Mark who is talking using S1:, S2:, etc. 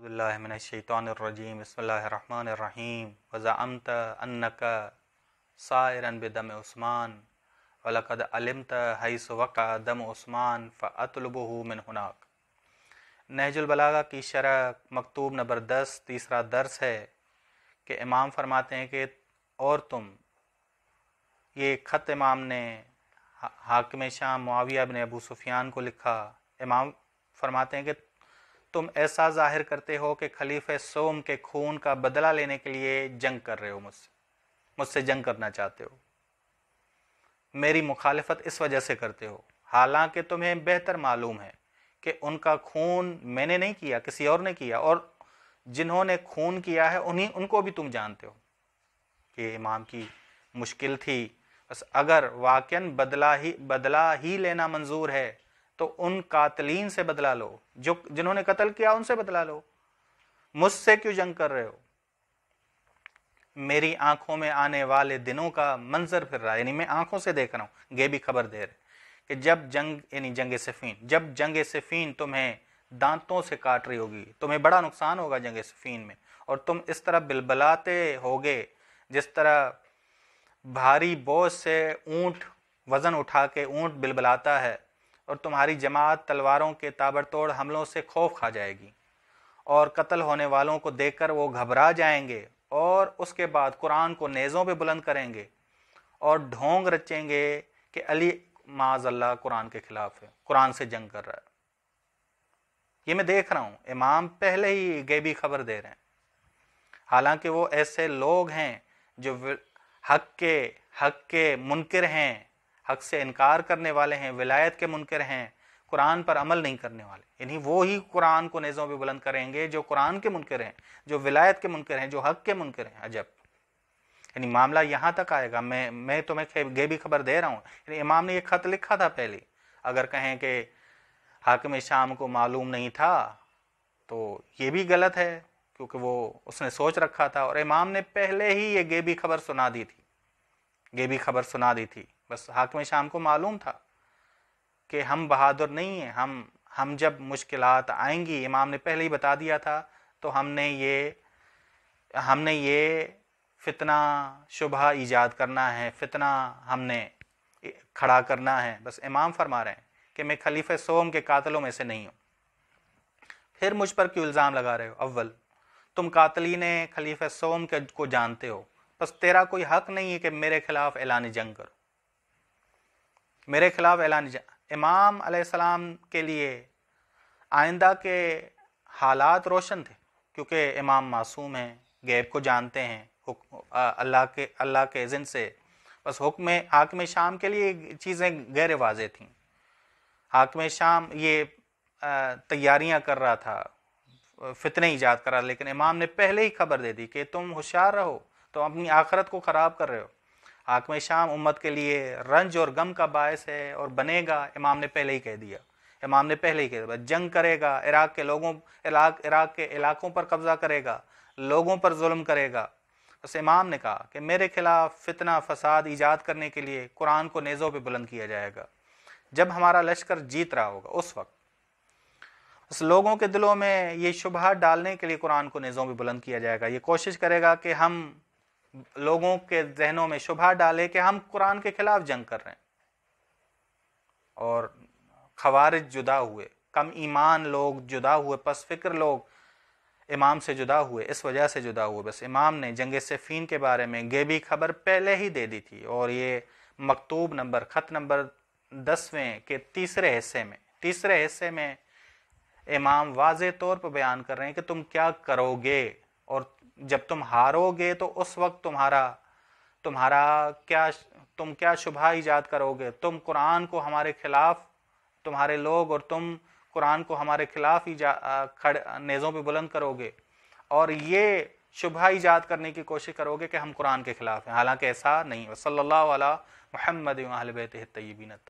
S1: बिल्लाहि मिनश्शैतानिर्रजीम बिस्मिल्लाहिर्रहमानिर्रहीम वज़अमत अन्नका साइरन बिदम उस्मान वलक़द अलिमत हैसु वक़अ दम उस्मान फ़अतलुबुहु मिन हुनाक। नहजुल बलागा की शरह मकतूब नंबर 10 तीसरा दर्स है कि इमाम फरमाते हैं कि और तुम, ये ख़त इमाम ने हाकिम शाम मुआविया बिन अबू सुफियान को लिखा। इमाम फरमाते हैं कि तुम ऐसा जाहिर करते हो कि खलीफे सोम के खून का बदला लेने के लिए जंग कर रहे हो, मुझसे जंग करना चाहते हो, मेरी मुखालिफत इस वजह से करते हो, हालांकि तुम्हें बेहतर मालूम है कि उनका खून मैंने नहीं किया, किसी और ने किया, और जिन्होंने खून किया है उनको भी तुम जानते हो। कि इमाम की मुश्किल थी, बस अगर वाकई बदला ही लेना मंजूर है तो उन कातलीन से बदला लो, जो जिन्होंने कत्ल किया उनसे बदला लो, मुझसे क्यों जंग कर रहे हो। मेरी आंखों में आने वाले दिनों का मंजर फिर रहा है, यानी मैं आंखों से देख रहा हूं। ये भी खबर दे रहे कि जब जंग यानी जंग सिफीन तुम्हें दांतों से काट रही होगी, तुम्हें बड़ा नुकसान होगा जंग सिफीन में, और तुम इस तरह बिलबलाते होगे जिस तरह भारी बोझ से ऊंट वजन उठा के ऊंट बिलबलाता है, और तुम्हारी जमात तलवारों के ताबड़तोड़ हमलों से खौफ खा जाएगी, और कत्ल होने वालों को देखकर वो घबरा जाएंगे, और उसके बाद कुरान को नेज़ों पे बुलंद करेंगे और ढोंग रचेंगे कि अली माज़अल्लाह कुरान के खिलाफ है, कुरान से जंग कर रहा है। ये मैं देख रहा हूँ, इमाम पहले ही गैबी खबर दे रहे हैं। हालांकि वो ऐसे लोग हैं जो हक के मुनकिर हैं, हक से इनकार करने वाले हैं, विलायत के मुनकिर हैं, कुरान पर अमल नहीं करने वाले, यानी वो ही कुरान को नेज़ों पे बुलंद करेंगे जो कुरान के मुनकिर हैं, जो विलायत के मुनकिर हैं, जो हक के मुनकिर हैं। अजब, यानी मामला यहाँ तक आएगा। मैं तुम्हें गैबी खबर दे रहा हूँ। यानी इमाम ने ये खत लिखा था पहले। अगर कहें कि हाकिम शाम को मालूम नहीं था तो ये भी गलत है, क्योंकि वो उसने सोच रखा था, और इमाम ने पहले ही ये गैबी खबर सुना दी थी। बस हाकिम शाम को मालूम था कि हम बहादुर नहीं हैं, हम जब मुश्किलात आएंगी, इमाम ने पहले ही बता दिया था, तो हमने ये फितना शुबहा ईजाद करना है, फितना हमने खड़ा करना है। बस इमाम फरमा रहे हैं कि मैं खलीफे सोम के कातलों में से नहीं हूँ। फिर मुझ पर क्यों इल्ज़ाम लगा रहे हो? अव्वल, तुम कातलीन खलीफे सोम को जानते हो, बस तेरा कोई हक नहीं है कि मेरे खिलाफ ऐलान जंग करो, मेरे खिलाफ ऐलान जंग। इमाम अलैहिस्सलाम के लिए आइंदा के हालात रोशन थे, क्योंकि इमाम मासूम हैं, गैब को जानते हैं, अल्लाह के इज़्न से। बस हाकिम शाम के लिए चीज़ें गैर वाज़ेह थीं। हाकिम शाम ये तैयारियां कर रहा था, फितने ईजाद कर रहा, लेकिन इमाम ने पहले ही खबर दे दी कि तुम होशियार रहो, तो अपनी आखिरत को ख़राब कर रहे हो। हाकिम शाम उम्मत के लिए रंज और गम का बायस है और बनेगा। इमाम ने पहले ही कह दिया, जंग करेगा, इराक के इलाकों पर कब्जा करेगा, लोगों पर जुल्म करेगा। बस इमाम ने कहा कि मेरे खिलाफ फितना फसाद ईजाद करने के लिए कुरान को नेज़ों पे बुलंद किया जाएगा। जब हमारा लश्कर जीत रहा होगा उस वक्त उस लोगों के दिलों में ये शुबहा डालने के लिए कुरान को नेज़ों पे बुलंद किया जाएगा। ये कोशिश करेगा कि हम लोगों के जहनों में शुबहा डाले कि हम कुरान के खिलाफ जंग कर रहे हैं। और खवारिज जुदा हुए, कम ईमान लोग जुदा हुए, पस फिक्र लोग इमाम से जुदा हुए, इस वजह से जुदा हुए। बस इमाम ने जंग सिफीन के बारे में गैबी खबर पहले ही दे दी थी, और ये मकतूब खत नंबर 10वें के तीसरे हिस्से में इमाम वाज़े तौर पर बयान कर रहे हैं कि तुम क्या करोगे, और जब तुम हारोगे तो उस वक्त तुम क्या शुबहा ईजाद करोगे। तुम कुरान को हमारे खिलाफ, तुम्हारे लोग और तुम कुरान को हमारे खिलाफ नेज़ों पे बुलंद करोगे, और ये शुबहा ईजाद करने की कोशिश करोगे कि हम कुरान के खिलाफ हैं, हालांकि ऐसा नहीं है। सल्लल्लाहु अला मुहम्मद व अहले बैतिही तय्यबीन।